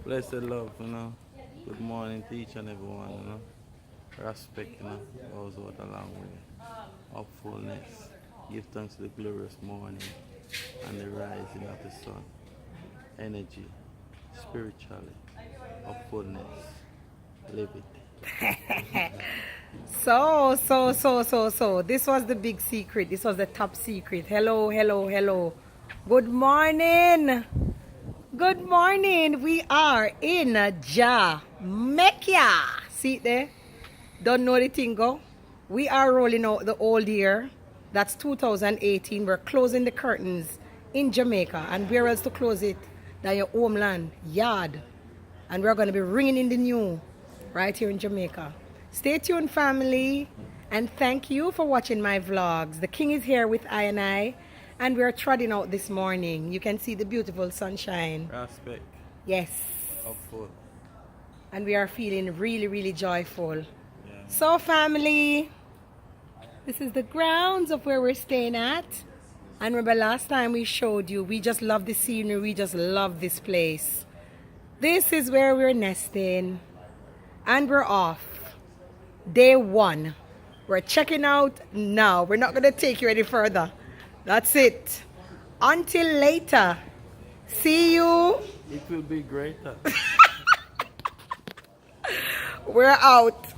Blessed love, Good morning to each and everyone, Respect, goes out along with upfulness. Give thanks to the glorious morning and the rising of the sun. Energy, spiritually, upfulness, live it. So. This was the big secret. This was the top secret. Hello. Good morning. Good morning. We are in Jamaica. See it there? Don't know the thing go? We are rolling out the old year. That's 2018. We're closing the curtains in Jamaica. And where else to close it than your homeland, yard. And we're going to be ringing in the new right here in Jamaica. Stay tuned, family. And thank you for watching my vlogs. The king is here with I, and we're trotting out this morning. You can see the beautiful sunshine. Respect. Yes. Upful. And we are feeling really joyful. Yeah. So, family, this is the grounds of where we're staying at. And remember last time we showed you, we just love the scenery. We just love this place. This is where we're nesting. And we're off. Day 1. We're checking out now. We're not going to take you any further. That's it. Until later. See you. It will be greater. We're out.